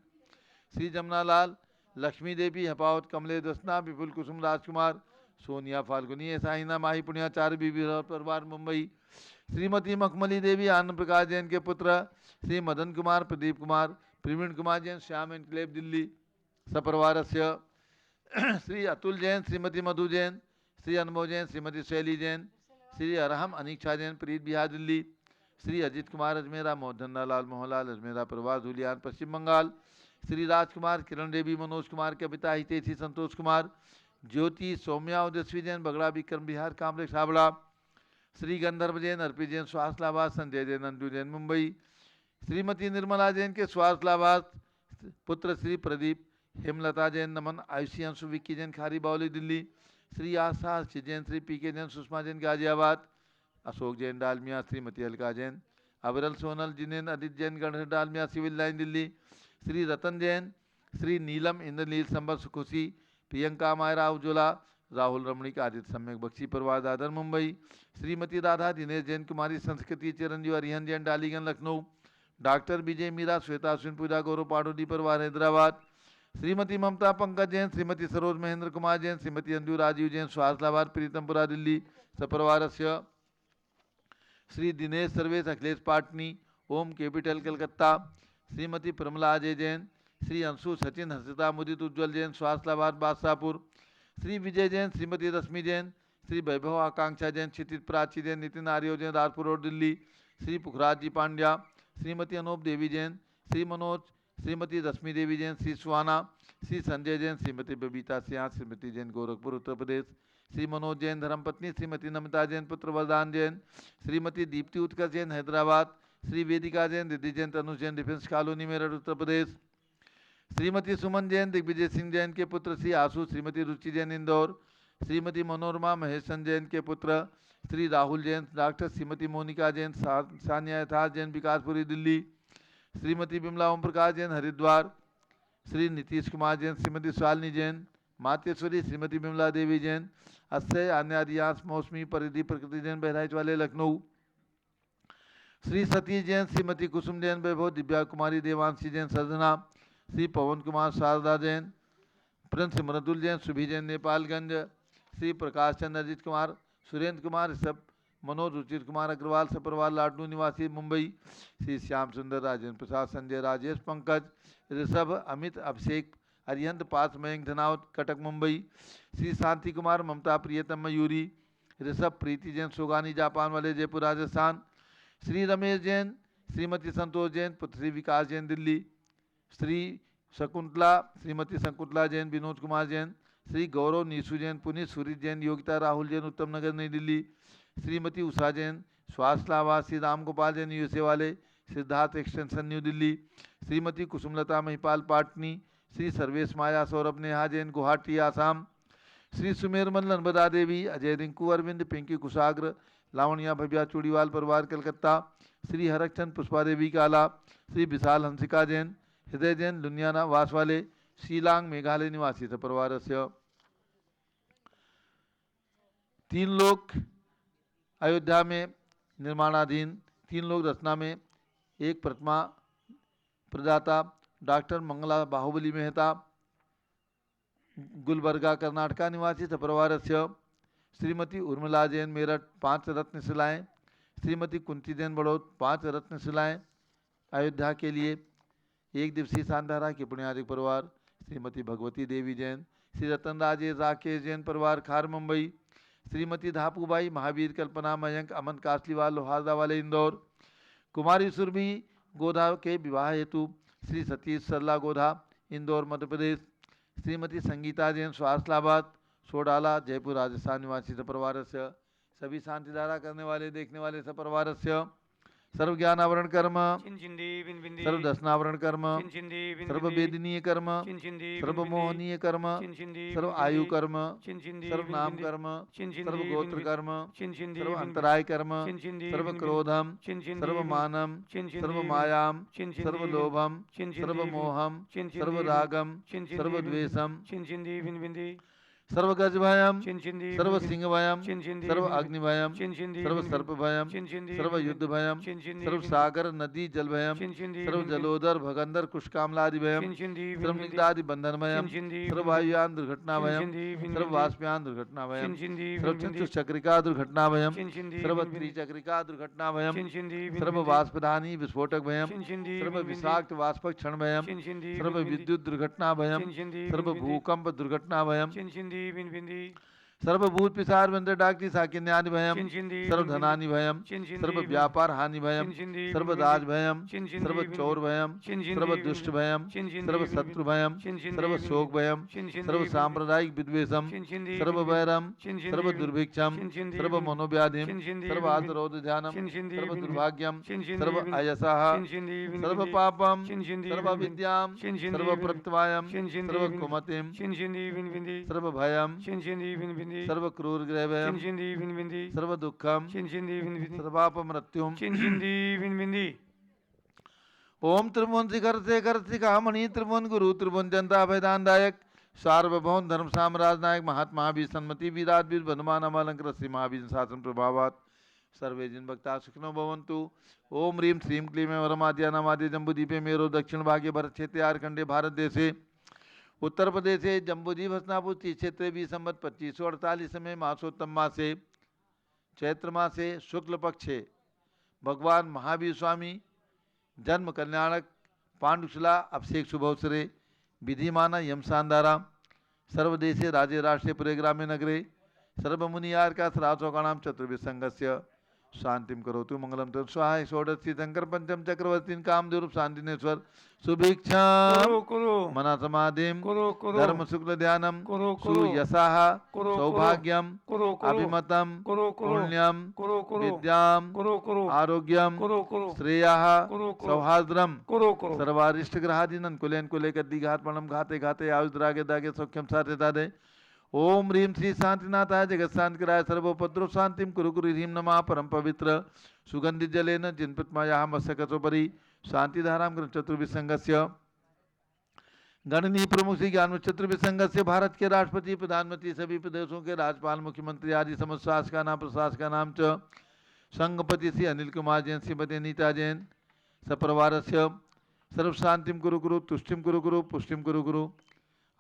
श्री जमुना लाल लक्ष्मी देवी हपावत कमले दसना विपुल कुसुम राजकुमार सोनिया फाल्गुनी साहिना माही पुण्याचार्य बीबी परिवार मुंबई श्रीमती मखमली देवी आनंद प्रकाश जैन के पुत्र श्री मदन कुमार प्रदीप कुमार प्रवीण कुमार जैन श्याम एनक्लेव दिल्ली सपरिवार से श्री अतुल जैन श्रीमती मधु जैन श्री अनुभव जैन श्रीमती शैली जैन श्री अरहम अनीक्षा जैन प्रीत बिहार दिल्ली श्री अजित कुमार अजमेरा मोहन लाल मोहनलाल अजमेरा परिवार धुलियान पश्चिम बंगाल श्री राजकुमार किरण देवी मनोज कुमार के पिता हितेशी संतोष कुमार ज्योति सौम्या उदयश्वी जैन बगड़ा विक्रम बिहार कामरेश छाबड़ा श्री गंधर्व जैन अर्पित जैन स्वास्थ्य लाभार्थ संजय जैन अंजू जैन मुंबई श्रीमती निर्मला जैन के स्वास्थ्य लाभार्थ पुत्र श्री प्रदीप हेमलता जैन नमन आयुषी अंशु विक्की जैन खारी बावली दिल्ली श्री आशा जैन श्री PK जैन सुषमा जैन गाजियाबाद अशोक जैन डालमिया श्रीमती अलका जैन अविरल सोनल जिनेन अदित जैन गणेश डालमिया सिविल लाइन दिल्ली श्री रतन जैन श्री नीलम इंद्रनील संबल सुखुशी प्रियंका मायरा उज्ज्वला राहुल रमणिक आदित्य सम्यक बख्शी परिवार दादर मुंबई श्रीमती राधा दिनेश जैन कुमारी संस्कृति चिरंजीव अरिहन जैन डालीगंज लखनऊ डॉक्टर विजय मीरा श्वेता अश्विन पूजा गौरव पाडोदी परिवार हैदराबाद श्रीमती ममता पंकज जैन श्रीमती सरोज महेंद्र कुमार जैन श्रीमती अंजू राजीव जैन स्वास्थ्य लाभार्थ प्रीतमपुरा दिल्ली सपरिवार श्री दिनेश सर्वेश अखिलेश पाटनी ओम कैपिटल कलकत्ता श्रीमती प्रमला अजय जैन श्री अंशु सचिन हर्षिता मुदित उज्ज्वल जैन स्वास्थ्य लाभार्थ बादशाहपुर श्री विजय जैन श्रीमती रश्मि जैन श्री वैभव आकांक्षा जैन क्षितिज प्राची जैन नितिन आर्यो जैन राजपुर रोड दिल्ली श्री पुखराज जी पांड्या श्रीमती अनूप देवी जैन श्री मनोज श्रीमती रश्मि देवी जैन श्री सुहाना श्री संजय जैन श्रीमती बबीता सिंह श्रीमती जैन गोरखपुर उत्तर प्रदेश श्री मनोज जैन धर्मपत्नी श्रीमती नमिता जैन पुत्र वरदान जैन श्रीमती दीप्ति उत्कर्ष जैन हैदराबाद श्री वेदिका जैन रिद्धि जैन तनुज जैन डिफेंस कॉलोनी मेरठ उत्तर प्रदेश श्रीमती सुमन जैन दिग्विजय सिंह जैन के पुत्र श्री आशु श्रीमती रुचि जैन इंदौर श्रीमती मनोरमा महेशन जैन के पुत्र श्री राहुल जैन डॉक्टर श्रीमती मोनिका जैन सानिया यथार्थ जैन विकासपुरी दिल्ली श्रीमती बिमला ओम प्रकाश जैन हरिद्वार श्री नीतीश कुमार जैन श्रीमती शालिनी जैन मातेश्वरी श्रीमती बिमला देवी जैन अक्षय आन्यादियांश मौसमी परिधि प्रकृति जैन बहराइच वाले लखनऊ श्री सतीश जैन, श्रीमती कुसुम जैन वैभव, दिव्या कुमारी, देवांशी जैन सर्जना, श्री पवन कुमार शारदा जैन, प्रिंस मृदुल जैन, सुभी जैन नेपालगंज, श्री प्रकाश चंद्र अजीत कुमार, सुरेंद्र कुमार ऋषभ, मनोज रुचिर कुमार अग्रवाल सपरवाल लाडनू निवासी मुंबई, श्री श्याम सुंदर, राजेंद्र प्रसाद, संजय, राजेश, पंकज, ऋषभ, अमित, अभिषेक, अरिहंत, पास, मयंक धनावत, कटक मुंबई, श्री शांति कुमार, ममता, प्रियतम, मयूरी, ऋषभ, प्रीति जैन सोगानी जापान वाले, जयपुर राजस्थान, श्री रमेश जैन, श्रीमती संतोष जैन, पुत्र श्री विकास जैन दिल्ली, श्री शकुंतला, श्रीमती शकुंतला जैन, विनोद कुमार जैन, श्री गौरव, नीसू जैन, पुनीत, सूरज जैन, योगिता, राहुल जैन, उत्तम नगर नई दिल्ली, श्रीमती उषा जैन, स्वास्थ्यलावास, श्री राम गोपाल जैन यूएसए वाले, सिद्धार्थ एक्सटेंशन न्यू दिल्ली, श्रीमती कुसुमलता महिपाल पाटनी, श्री सर्वेश माया सौरभ नेहा जैन गुवाहाटी आसाम, श्री सुमेरमल नर्मदा देवी, अजय रिंकू अरविंद, पिंकी कुशाग्र, लावण्या भव्या चूड़ीवाल परिवार कलकत्ता, श्री हरकचंद पुष्पा देवी काला, श्री विशाल हंसिका जैन, हृदय जैन लुनियाना वास वाले, शिलांग मेघालय निवासी परिवार से 3 लोग अयोध्या में निर्माणाधीन, 3 लोग रचना में, 1 प्रतिमा प्रदाता डॉक्टर मंगला बाहुबली मेहता, गुलबर्गा कर्नाटका निवासी परिवार से श्रीमती उर्मिला जैन मेरठ 5 रत्न शिलाएँ, श्रीमती कुंती जैन बड़ौद 5 रत्न शिलाएँ अयोध्या के लिए 1 दिवसीय शांतारा के पुण्याधिक परिवार, श्रीमती भगवती देवी जैन, श्री रतन राजेश राकेश जैन परिवार खार मुंबई, श्रीमती धापूबाई, महावीर, कल्पना, मयंक, अमन कासलीवाल लोहारदा वाले इंदौर, कुमारी सुरभि गोधा के विवाह हेतु श्री सतीश सरला गोधा इंदौर मध्य प्रदेश, श्रीमती संगीता जैन स्वास्थ्यलाबाद सोडाला जयपुर राजस्थान निवासी परिवार से सभी शांतिधारा करने वाले देखने वाले सपरिवार से सर्व ज्ञानावरण कर्म, सर्व दर्शनावरण कर्म, सर्व वेदनीय कर्म, सर्व मोहनीय कर्म, सर्व आयु कर्म, सर्व नाम कर्म, सर्व गोत्र कर्म, सर्व अंतराय कर्म, सर्व क्रोधम, सर्व मानम, सर्व मायाम, सर्व लोभम, सर्व मोहम, सर्व रागम, सर्व द्वेषम, सर्व गज भयम, सर्व सिंह भयम, सर्व अग्नि भयम, सर्व सर्प भयम, सर्व युद्ध भयम, सर्व सागर नदी जल भयम, सर्व जलोदर भगंदर कुशकामलादि भयम, सर्व निगदादि बंधन भयम, सर्व वायुयान दुर्घटना भयम, सर्व वाष्पयान दुर्घटना भयम, सर्व चतुश्चक्रिका दुर्घटना भयम, सर्व त्रिचक्रिका दुर्घटना भयम, सर्व वाष्पदानी विस्फोटक भयम, सर्व विषाक्त वाष्पक क्षण भयम, सर्व विद्युत दुर्घटना भयम, सर्व भूकंप दुर्घटना भयम, सर्वभूत पिसार वंद्र डाक्टी साकिन्यादि भयम, सर्व धनानि भयम, सर्व व्यापार हानि भयम, सर्व दाज भयम, सर्व चोर भयम, सर्व दुष्ट भयम, सर्व शत्रु भयम, सर्व शोक भयम, सर्व सांप्रदायिक विद्वेषम, सर्व वैरम, सर्व दुर्भिक्षम, सर्व मनोव्याधिम, सर्व आदरोध ध्यानम, सर्व दुर्भाग्यम, सर्व अयसः, सर्व पापम, सर्व विद्याम, सर्व प्रत्यवायम, सर्व कुमतिम, सर्व भयम, सर्व क्रूर ग्रहभयम, सर्व दुखम, सर्वाप मृत्युम, ओम त्रिभुवन शिखर शेखर शिखामणि त्रिभुवन गुरु त्रिभुवन जनता भयदानदायक सार्वभौम धर्म साम्राज्य नायक महात्मा भी सन्मति वीराज वीर बनुमान अमालंकृ श्री महावीर शासन प्रभावात सर्वे जिन भक्ता सुखिनो भवन्तु। ओम ह्रीं श्रीं क्लीं वरमाद्या नमाद्य जम्बूदीपे मेरो दक्षिण भागे भरत क्षेत्रे आर्कंडे भारत देशे उत्तर प्रदेशे जम्बूद्वीप हस्तिनापुर क्षेत्रे भी संवत 2548 में मासोत्तम मासे चैत्र मासे शुक्ल पक्षे भगवान महावीर स्वामी जन्म कल्याणक पांडुशिला अभिषेक शुभवसरे विधिमाना यम शानदारा सर्वदेशे राज्य राष्ट्रे पुरे ग्रामे नगरे सर्वमुनियार का श्रावकाणाम चतुर्विसंगस्य शांतिम करोतु मंगलम तो स्वाहा षोडशी शंकर पंचम चक्रवर्ती कामदेव शांतिनेश्वर सुभिक्षा मना समाधिम धर्म शुक्ल ध्यानम सुयसाह सौभाग्यम अभिमतम पुण्यम विद्याम आरोग्यम श्रेयः सौहार्द्रम सर्वारिष्ट ग्रहादीनन कुलेन कुले कद्दी घात पणम घाते घाते आयुष रागे दागे सौख्यम साथे दादे। ओम ह्रीं श्री शांतिनाथाय जगत शांतिकराय सर्वोपद्रव शांतिम कुरु कुरु ह्रीं नमः परम पवित्र सुगंधित जलेन जिनपत्मायाः मस्तकसोपरि शांतिधाराम चतुर्विसंगस्य गणनीय प्रमुख श्री ज्ञान चतुर्विसंगस्य भारत के राष्ट्रपति प्रधानमंत्री सभी प्रदेशों के राज्यपाल मुख्यमंत्री आदि समस्त शासका नाम प्रशासका नाम च संगपति श्री अनिल कुमार जैन, श्रीमती अनीता जैन, सपरिवारस्य सर्व शांतिम कुरु गुरु, तुष्टिम कुरु गुरु, पुष्टिम कुरु गुरु,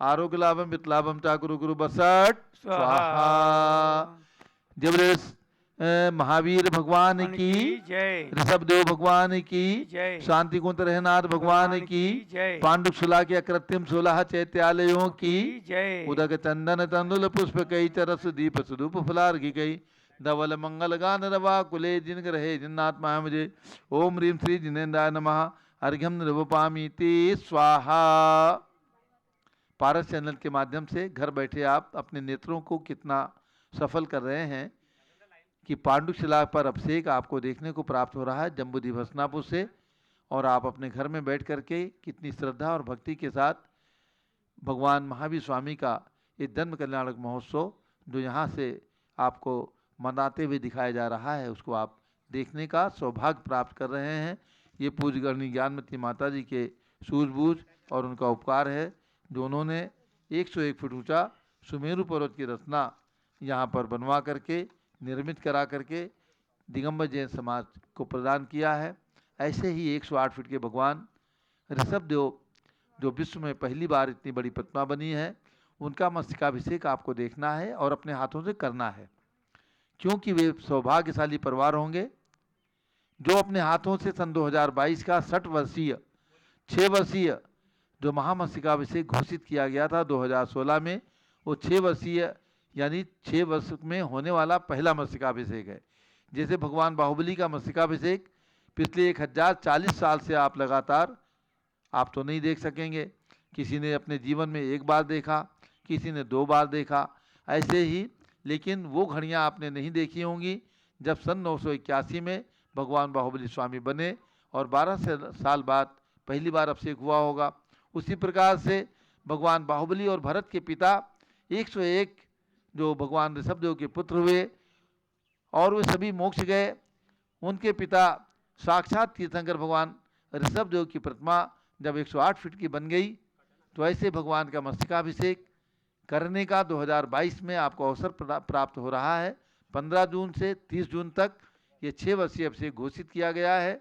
आरोग्य लाभम वितलाभम चा कुरु गुरु बसट स्वाहा। जबरेस महावीर भगवान की जय, ऋषभदेव भगवान की जय, शांति कुंत रहनाथ भगवान की जय, पांडुशिला के अकृत्रिम 16 चैत्यालयों की जय, उदक चंदन तंदुल पुष्प कई चरस दीप सुदूप फुलार की गई धवल मंगल गान रवा कुले जिन रहे जिन्नाथ माया मुझे ओम ह्रीम श्री जिनेन्द्राय नमः अर्घ्यम निर्वपामी ते स्वाहा। पारस चैनल के माध्यम से घर बैठे आप अपने नेत्रों को कितना सफल कर रहे हैं कि पांडुशिला पर अभिषेक आपको देखने को प्राप्त हो रहा है जम्बूद्वीप हसनापुर से, और आप अपने घर में बैठ करके कितनी श्रद्धा और भक्ति के साथ भगवान महावीर स्वामी का ये जन्म कल्याणक महोत्सव जो यहाँ से आपको मनाते हुए दिखाया जा रहा है उसको आप देखने का सौभाग्य प्राप्त कर रहे हैं। ये पूज्यगणनी ज्ञानमती माता जी के सूझबूझ और उनका उपकार है जो उन्होंने 101 फुट ऊंचा सुमेरु पर्वत की रचना यहाँ पर बनवा करके निर्मित करा करके दिगंबर जैन समाज को प्रदान किया है। ऐसे ही 108 फीट के भगवान ऋषभदेव जो विश्व में पहली बार इतनी बड़ी प्रतिमा बनी है, उनका मस्तकाभिषेक आपको देखना है और अपने हाथों से करना है, क्योंकि वे सौभाग्यशाली परिवार होंगे जो अपने हाथों से सन 2022 का 60 वर्षीय 6 वर्षीय जो महामस्तकाभिषेक घोषित किया गया था 2016 में, वो 6 वर्षीय यानी 6 वर्ष में होने वाला पहला मस्तकाभिषेक है। जैसे भगवान बाहुबली का मस्तकाभिषेक पिछले 1040 साल से आप लगातार आप तो नहीं देख सकेंगे, किसी ने अपने जीवन में 1 बार देखा, किसी ने 2 बार देखा, ऐसे ही, लेकिन वो घड़ियाँ आपने नहीं देखी होंगी जब सन 981 में भगवान बाहुबली स्वामी बने और 12 साल बाद पहली बार अभिषेक हुआ होगा। उसी प्रकार से भगवान बाहुबली और भरत के पिता 101 जो भगवान ऋषभदेव के पुत्र हुए और वे सभी मोक्ष गए, उनके पिता साक्षात तीर्थंकर भगवान ऋषभदेव की प्रतिमा जब 108 फीट की बन गई, तो ऐसे भगवान का मस्तकाभिषेक करने का 2022 में आपको अवसर प्राप्त हो रहा है। 15 जून से 30 जून तक ये 6 वर्षीय अभिषेक घोषित किया गया है।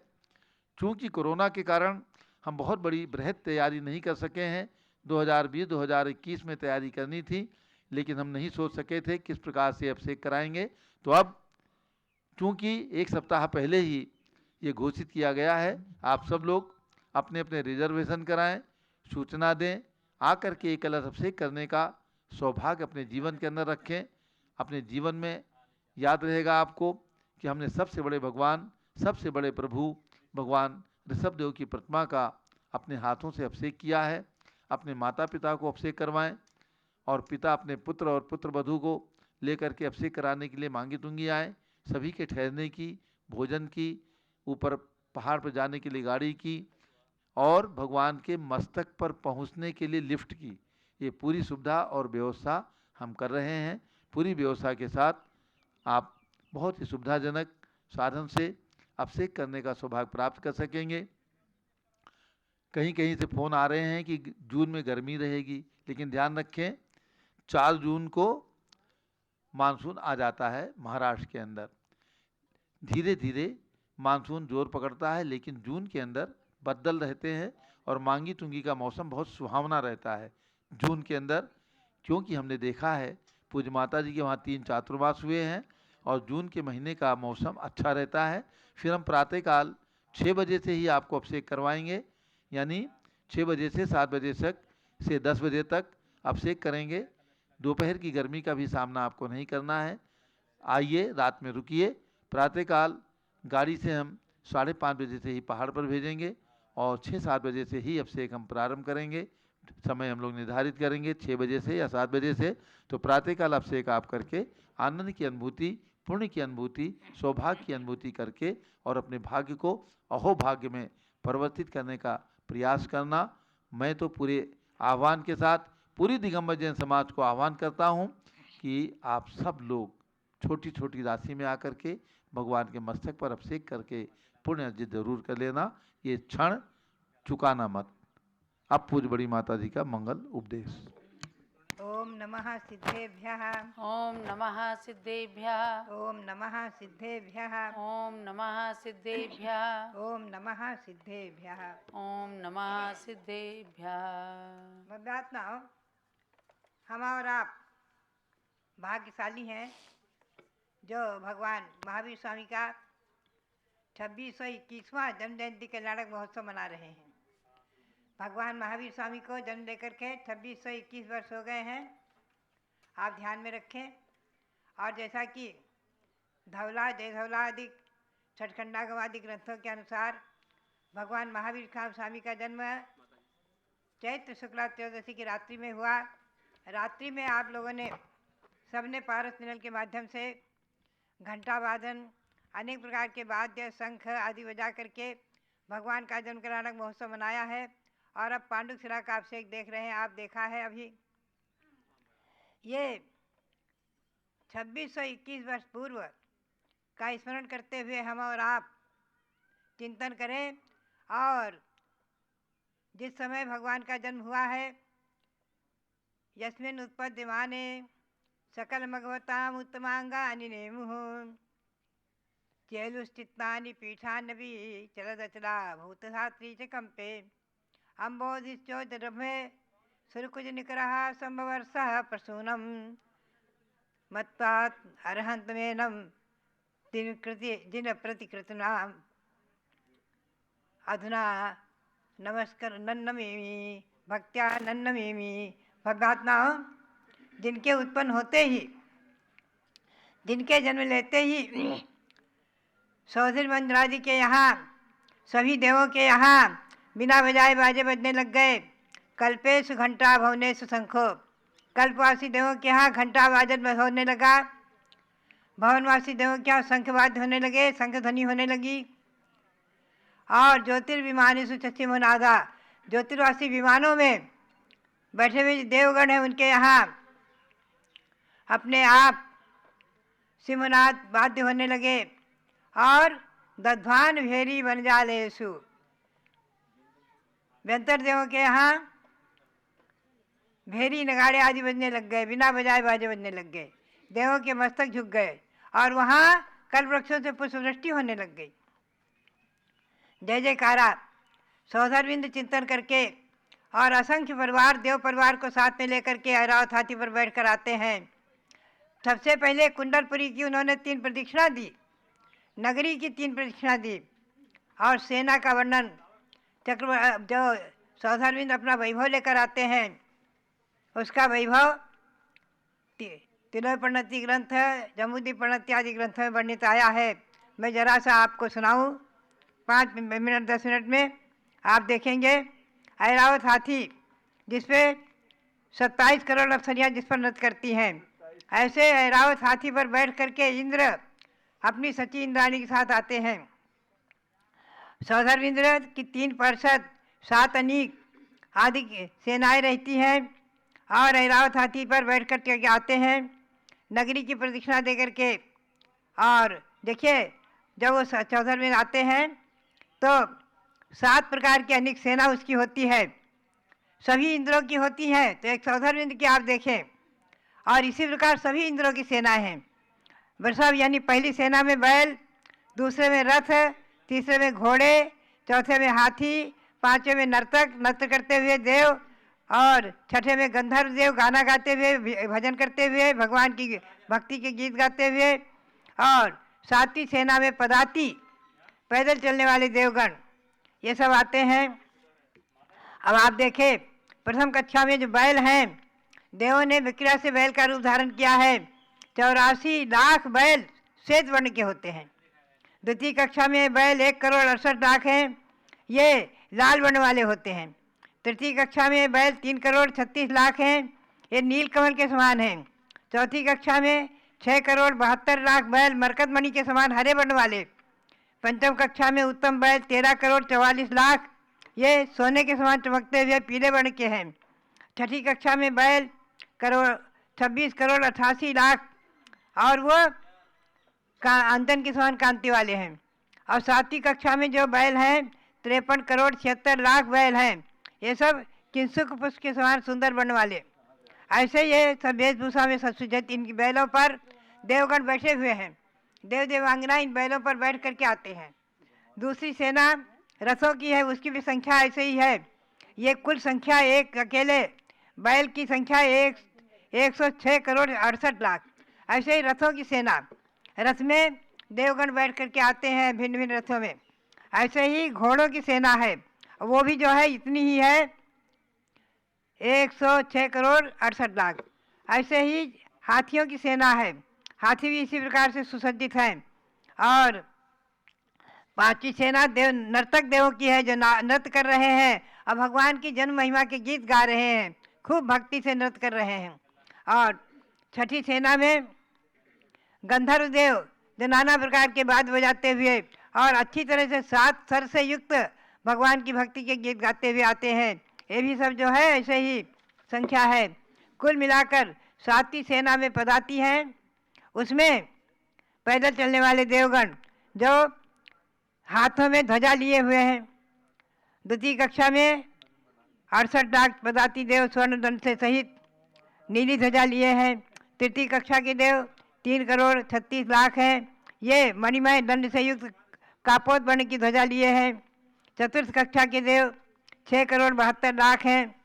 चूँकि कोरोना के कारण हम बहुत बड़ी बृहद तैयारी नहीं कर सके हैं, 2020-2021 में तैयारी करनी थी, लेकिन हम नहीं सोच सके थे किस प्रकार से अभिषेक कराएंगे। तो अब चूँकि 1 सप्ताह पहले ही ये घोषित किया गया है, आप सब लोग अपने अपने रिजर्वेशन कराएं, सूचना दें, आकर के एक कलश अभिषेक करने का सौभाग्य अपने जीवन के अंदर रखें। अपने जीवन में याद रहेगा आपको कि हमने सबसे बड़े भगवान, सबसे बड़े प्रभु भगवान ऋषभदेव की प्रतिमा का अपने हाथों से अभिषेक किया है। अपने माता पिता को अभिषेक करवाएं और पिता अपने पुत्र और पुत्रवधू को लेकर के अभिषेक कराने के लिए मांगी तुंगी आएँ। सभी के ठहरने की, भोजन की, ऊपर पहाड़ पर जाने के लिए गाड़ी की और भगवान के मस्तक पर पहुंचने के लिए लिफ्ट की, ये पूरी सुविधा और व्यवस्था हम कर रहे हैं। पूरी व्यवस्था के साथ आप बहुत ही सुविधाजनक साधन से अभिषेक करने का सौभाग्य प्राप्त कर सकेंगे। कहीं कहीं से फ़ोन आ रहे हैं कि जून में गर्मी रहेगी, लेकिन ध्यान रखें 4 जून को मानसून आ जाता है महाराष्ट्र के अंदर। धीरे धीरे मानसून जोर पकड़ता है, लेकिन जून के अंदर बदल रहते हैं और मांगी तुंगी का मौसम बहुत सुहावना रहता है जून के अंदर, क्योंकि हमने देखा है पूज्य माता जी के वहाँ 3 चातुर्मास हुए हैं और जून के महीने का मौसम अच्छा रहता है। फिर हम प्रातःकाल 6 बजे से ही आपको अभिषेक करवाएंगे, यानी 6 बजे से 7 बजे तक से 10 बजे तक अभिषेक करेंगे। दोपहर की गर्मी का भी सामना आपको नहीं करना है। आइए, रात में रुकिए, प्रातःकाल गाड़ी से हम 5:30 बजे से ही पहाड़ पर भेजेंगे और 6-7 बजे से ही अभिषेक हम प्रारंभ करेंगे। समय हम लोग निर्धारित करेंगे 6 बजे से या 7 बजे से। तो प्रातःकाल अभिषेक आप करके आनंद की अनुभूति, पुण्य की अनुभूति, सौभाग्य की अनुभूति करके और अपने भाग्य को अहोभाग्य में परिवर्तित करने का प्रयास करना। मैं तो पूरे आह्वान के साथ पूरी दिगंबर जैन समाज को आह्वान करता हूँ कि आप सब लोग छोटी छोटी राशि में आकर के भगवान के मस्तक पर अभिषेक करके पुण्य अर्जित जरूर कर लेना। ये क्षण चुकाना मत। अब पूज्य बड़ी माता जी का मंगल उपदेश। ओम नमः सिद्धेभ्यः ओम नमः सिद्धेभ्यः ओम नमः सिद्धेभ्यः ओम नमः सिद्धेभ्यः ओम नमः सिद्धेभ्यः। ओम नमः सिद्धेभ्यः। भव्यात्माओं, हम और आप भाग्यशाली हैं जो भगवान महावीर स्वामी का 2621वां जन्म जयंती कल्याणक महोत्सव मना रहे हैं। भगवान महावीर स्वामी को जन्म लेकर के 2621 वर्ष हो गए हैं, आप ध्यान में रखें। और जैसा कि धवला जयधवला आदि छठखंडागम आदि ग्रंथों के अनुसार भगवान महावीर स्वामी का जन्म चैत्र शुक्ला त्रयोदशी की रात्रि में हुआ। रात्रि में आप लोगों ने सबने पारस निरल के माध्यम से घंटा वादन, अनेक प्रकार के वाद्य, शंख आदि बजा करके भगवान का जन्म कल्याणक महोत्सव मनाया है। और अब पांडु शिला का अभिषेक देख रहे हैं, आप देखा है अभी। ये 2621 वर्ष पूर्व का स्मरण करते हुए हम और आप चिंतन करें। और जिस समय भगवान का जन्म हुआ है, यस्मिन् उत्पद्यमाने सकल मघवताम उत्तमांगानि नेमुः चेलुश्चित्तानि पीठान्नपि चलदचला भूतधात्री च कंपे अम्बोधिश्चोदरभे सुरकुजनिकरः संभवर्षः प्रसूनं मत्वात् अर्हन्तमेनं दिनप्रतिकृतनाम् अधुना नमस्कार नन्नमेमि भक्त्या नन्नमेमि। भगवात्माओं, जिनके उत्पन्न होते ही, जिनके जन्म लेते ही सौधर मंद्रादि के यहाँ, सभी देवों के यहाँ बिना बजाए बाजे बजने लग गए। कल्पेशु घंटा भवनेशु शंखो, कल्पवासी देवों के यहाँ घंटा वादन होने लगा, भवनवासी देवों के यहाँ शंख वाद्य होने लगे, शंख ध्वनि होने लगी। और ज्योतिर्विमानेषु चक्षुर्मनादा, ज्योतिर्वासी विमानों में बैठे हुए देवगण हैं, उनके यहाँ अपने आप सिमनाद वाद्य होने लगे। और दध्वान भेरी वनजालेषु, व्यंतर देवों के यहाँ भेरी नगाड़े आदि बजने लग गए, बिना बजाए बाजे बजने लग गए, देवों के मस्तक झुक गए और वहाँ कल्प वृक्षों से पुष्पवृष्टि होने लग गई। जय जयकारा। सौधरविंद चिंतन करके और असंख्य परिवार, देव परिवार को साथ में लेकर के ऐरावत हाथी पर बैठकर आते हैं। सबसे पहले कुंडलपुरी की उन्होंने 3 प्रदक्षिणा दी, नगरी की 3 प्रदक्षिणा दी। और सेना का वर्णन चक्र जो सौधरविंद अपना वैभव लेकर आते हैं, उसका वैभव तिलोय प्रणति ग्रंथ, जम्बूद्वीप प्रणति आदि ग्रंथों में वर्णित आया है। मैं जरा सा आपको सुनाऊं, 5 मिनट 10 मिनट में आप देखेंगे। ऐरावत हाथी जिसपे 27 करोड़ अप्सरियाँ जिस पर नृत्य करती हैं, ऐसे ऐरावत हाथी पर बैठ करके इंद्र अपनी सची इंद्राणी के साथ आते हैं। सौधरविंद्र की 3 पार्षद, 7 अनीक आदि सेनाएं रहती हैं और ऐरावत हाथी पर बैठ कर आते हैं नगरी की प्रदक्षिणा दे करके। और देखिए, जब वो सौधरविंद आते हैं तो 7 प्रकार की अनेक सेना उसकी होती है, सभी इंद्रों की होती है। तो एक सौधरविंद की आप देखें। और इसी प्रकार सभी इंद्रों की सेनाएं हैं। वृषभ यानी पहली सेना में बैल, दूसरे में रथ, तीसरे में घोड़े, चौथे में हाथी, 5वें में नर्तक, नृत्य करते हुए देव, और 6ठे में गंधर्व देव गाना गाते हुए, भजन करते हुए, भगवान की भक्ति के गीत गाते हुए। और 7वीं सेना में पदाती, पैदल चलने वाले देवगण, ये सब आते हैं। अब आप देखें, प्रथम कक्षा में जो बैल हैं, देवों ने विक्रिया से बैल का रूप धारण किया है। 84 लाख बैल श्वेत वर्ण के होते हैं। द्वितीय कक्षा में बैल 1 करोड़ 68 लाख हैं, ये लाल वर्ण वाले होते हैं। तृतीय कक्षा में बैल 3 करोड़ 36 लाख हैं, ये नील कमल के समान हैं। चौथी कक्षा में 6 करोड़ 72 लाख बैल मरकतमणि के समान हरे वर्ण वाले। पंचम कक्षा में उत्तम बैल 13 करोड़ 44 लाख, ये सोने के समान चमकते हुए पीले वर्ण के हैं। छठी कक्षा में बैल 26 करोड़ 88 लाख और वो अंजन के समान कांति वाले हैं। और 7वीं कक्षा में जो बैल हैं 53 करोड़ 76 लाख बैल हैं, ये सब किंसुक पुष्प के समान सुंदर वर्ण वाले। ऐसे ये सब वेशभूषा में सज्जित इन बैलों पर देवगण बैठे हुए हैं। देव देवांगना इन बैलों पर बैठ करके आते हैं। दूसरी सेना रथों की है, उसकी भी संख्या ऐसे ही है। ये कुल संख्या एक अकेले बैल की संख्या 106 करोड़ 68 लाख। ऐसे ही रथों की सेना, रथ में देवगण बैठ करके आते हैं भिन्न भिन्न रथों में। ऐसे ही घोड़ों की सेना है, वो भी जो है इतनी ही है 106 करोड़ 68 लाख। ऐसे ही हाथियों की सेना है, हाथी भी इसी प्रकार से सुसज्जित हैं। और पांचवी सेना देव नर्तक देवों की है, जो नृत्य कर रहे हैं और भगवान की जन्म महिमा के गीत गा रहे हैं, खूब भक्ति से नृत्य कर रहे हैं। और छठी सेना में गंधर्व देव जो नाना प्रकार के वाद्य बजाते हुए और अच्छी तरह से 7 स्वर से युक्त भगवान की भक्ति के गीत गाते हुए आते हैं। ये भी सब जो है ऐसे ही संख्या है। कुल मिलाकर 7वीं सेना में पदाती हैं। उसमें पैदल चलने वाले देवगण जो हाथों में ध्वजा लिए हुए हैं। द्वितीय कक्षा में 68 लाख पदाती देव स्वर्ण दंड से सहित नीली ध्वजा लिए हैं। तृतीय कक्षा के देव 3 करोड़ 36 लाख हैं, ये मणिमय दंड से युक्त कापोत वर्ण की ध्वजा लिए हैं। चतुर्थ कक्षा के देव 6 करोड़ 72 लाख हैं,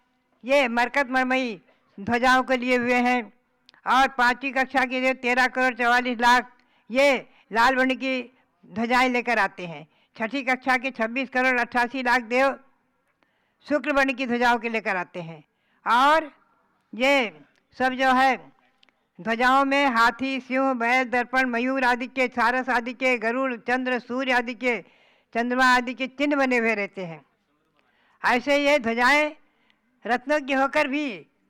ये मरकत मरमई ध्वजाओं को लिए हुए हैं। और 5वीं कक्षा के देव 13 करोड़ 44 लाख, ये लाल वर्ण की ध्वजाएं लेकर आते हैं। छठी कक्षा के 26 करोड़ 88 लाख देव शुक्ल वर्ण की ध्वजाओं के लेकर आते हैं। और ये सब जो है ध्वजाओं में हाथी, सिंह, बैल, दर्पण, मयूर आदि के, सारस आदि के, गरुड़, चंद्र, सूर्य आदि के, चंद्रमा आदि के चिन्ह बने हुए रहते हैं। ऐसे ये ध्वजाएं रत्नों की होकर भी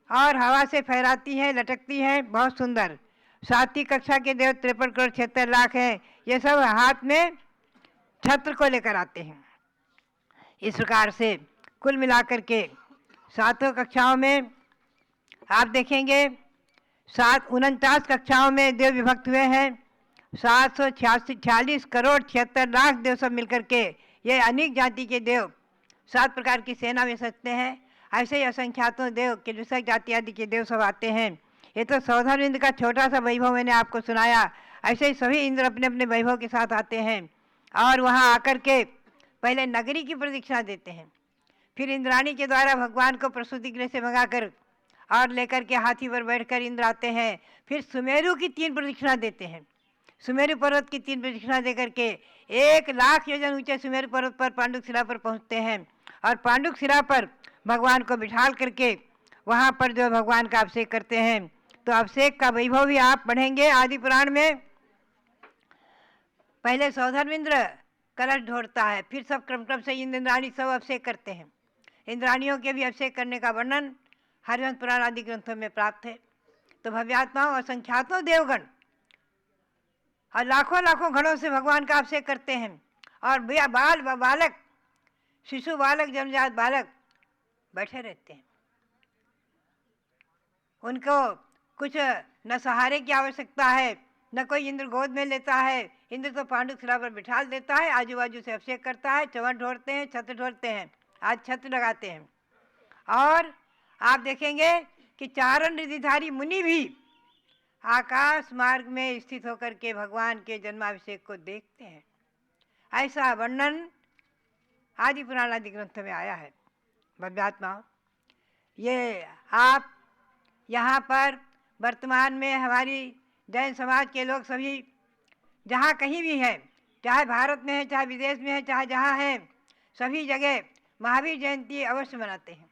और हवा से फहराती हैं, लटकती हैं, बहुत सुंदर। 7वीं कक्षा के देव 53 करोड़ 76 लाख हैं, ये सब हाथ में छत्र को लेकर आते हैं। इस प्रकार से कुल मिलाकर के 7 कक्षाओं में आप देखेंगे 49 कक्षाओं में देव विभक्त हुए हैं। 746 करोड़ 76 लाख देव सब मिलकर के ये अनेक जाति के देव 7 प्रकार की सेना में सजते हैं। ऐसे ही असंख्यातों देव किलुषक जाति आदि के देव सब आते हैं। ये तो सौधर इंद्र का छोटा सा वैभव मैंने आपको सुनाया। ऐसे ही सभी इंद्र अपने अपने वैभव के साथ आते हैं और वहाँ आकर के पहले नगरी की प्रदक्षिणा देते हैं। फिर इंद्राणी के द्वारा भगवान को प्रसूति गृह से मंगाकर और लेकर के हाथी पर बैठकर इंद्र आते हैं। फिर सुमेरु की 3 प्रदक्षिणा देते हैं। सुमेरु पर्वत की 3 प्रदक्षिणा देकर के 1 लाख योजन ऊंचे सुमेरु पर्वत पर पांडुक शिला पर पहुंचते हैं और पांडुक शिला पर भगवान को बिठाल करके वहाँ पर जो भगवान का अभिषेक करते हैं। तो अभिषेक का वैभव भी आप पढ़ेंगे आदि पुराण में। पहले सौधर्मेंद्र कलश ढोड़ता है, फिर सब क्रम से इंद्राणी सब अभिषेक करते हैं। इंद्राणियों के भी अभिषेक करने का वर्णन हरिवंश पुराण आदि ग्रंथों में प्राप्त है। तो भव्यात्माओं और संख्यातों देवगण और लाखों लाखों गणों से भगवान का अभिषेक करते हैं। और बालक शिशु बालक जन्मजात बालक बैठे रहते हैं। उनको कुछ न सहारे की आवश्यकता है, न कोई इंद्र गोद में लेता है। इंद्र तो पांडुक शिला पर बिठाल देता है, आजू बाजू से अभिषेक करता है, चवन ढोड़ते हैं, छत्र ढोड़ते हैं, आज छत्र लगाते हैं। और आप देखेंगे कि चारण रिधिधारी मुनि भी आकाश मार्ग में स्थित होकर के भगवान के जन्माभिषेक को देखते हैं। ऐसा वर्णन आदि पुराण आदि ग्रंथों में आया है। भव्यात्मा, ये आप यहाँ पर वर्तमान में हमारी जैन समाज के लोग सभी जहाँ कहीं भी हैं, चाहे भारत में है, चाहे विदेश में है, चाहे जहाँ है, सभी जगह महावीर जयंती अवश्य मनाते हैं।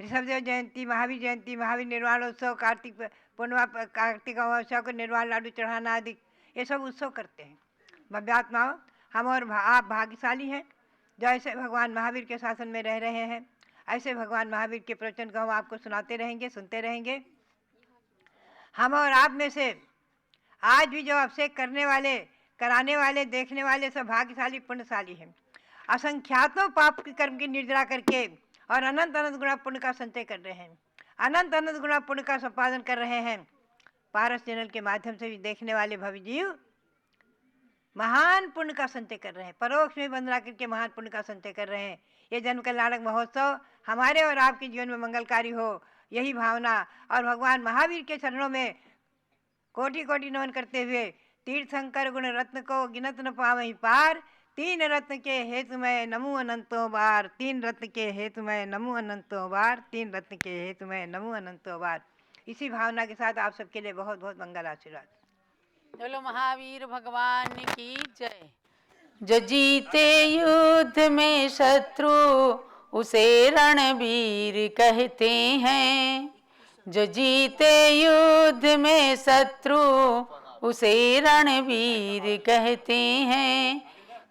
ऋषभदेव जयंती, महावीर जयंती, महावीर निर्वाण उत्सव, कार्तिक पूर्णिमा, कार्तिक अमावस्या को निर्वाण लाडू चढ़ाना आदि ये सब उत्सव करते हैं। भव्यात्माओं, हम और आप भाग्यशाली हैं जो ऐसे भगवान महावीर के शासन में रह रहे हैं। ऐसे भगवान महावीर के प्रवचन को हम आपको सुनाते रहेंगे, सुनते रहेंगे। हम और आप में से आज भी जो अभिषेक करने वाले, कराने वाले, देखने वाले सब भाग्यशाली पुण्यशाली हैं। असंख्यातों पाप के कर्म की निर्जरा करके और अनंत अनंत गुणा पुण्य का संचय कर रहे हैं, अनंत अनंत गुणा पुण्य का संपादन कर रहे हैं। पारस चैनल के माध्यम से भी देखने वाले भवजीव महान पुण्य का संचय कर रहे हैं, परोक्ष में वंदना करके महान पुण्य का संचय कर रहे हैं। ये जन्म कल्याणक महोत्सव हमारे और आपके जीवन में मंगलकारी हो, यही भावना और भगवान महावीर के चरणों में कोटि कोटि नमन करते हुए तीर्थंकर गुण रत्न को गिनत न पावहीं पार, तीन रत्न के हेतु मैं नमो अनंतो बार, तीन रत्न के हेतु मैं नमो अनंतो बार, तीन रत्न के हेतु मैं नमो अनंतो बार। इसी भावना के साथ आप सबके लिए बहुत बहुत मंगल आशीर्वाद। बोलो महावीर भगवान की जय। जो जीते युद्ध में शत्रु उसे रणवीर कहते हैं, जो जीते युद्ध में शत्रु उसे रणवीर कहते हैं,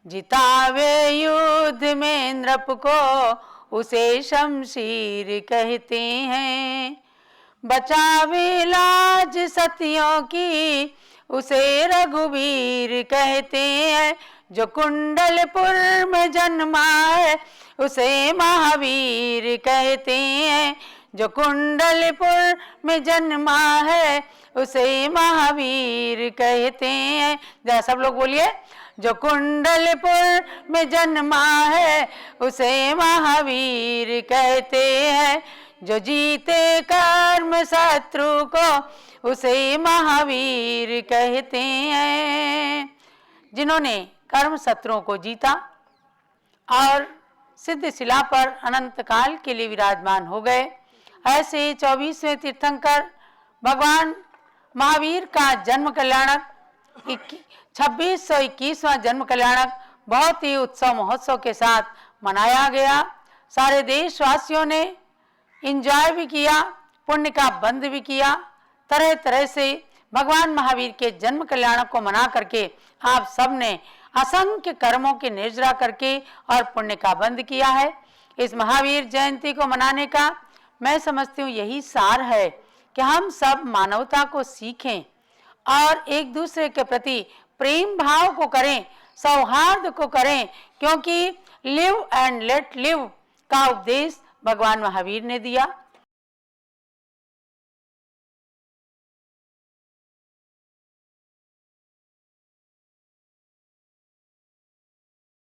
जितावे युद्ध में नृप को उसे शमशीर कहते हैं, बचावे लाज सतियों की उसे रघुवीर कहते हैं, जो कुंडलपुर में जन्मा है उसे महावीर कहते हैं, जो कुंडलपुर में जन्मा है उसे महावीर कहते हैं। जरा सब लोग बोलिए, जो कुंडलपुर में जन्मा है उसे महावीर कहते हैं, जो जीते कर्म शत्रु को उसे महावीर कहते हैं। जिन्होंने कर्म शत्रुओं को जीता और सिद्ध शिला पर अनंत काल के लिए विराजमान हो गए, ऐसे 24वें तीर्थंकर भगवान महावीर का जन्म कल्याणक 2621वां जन्म कल्याणक बहुत ही उत्सव महोत्सव के साथ मनाया गया। सारे देशवासियों ने एंजॉय भी किया, पुण्य का बंद भी किया। तरह तरह से भगवान महावीर के जन्म कल्याणक को मना करके आप सब ने असंख्य कर्मों की निर्जरा करके और पुण्य का बंद किया है। इस महावीर जयंती को मनाने का मैं समझती हूँ यही सार है कि हम सब मानवता को सीखें और एक दूसरे के प्रति प्रेम भाव को करें, सौहार्द को करें, क्योंकि लिव एंड लेट लिव का उपदेश भगवान महावीर ने दिया।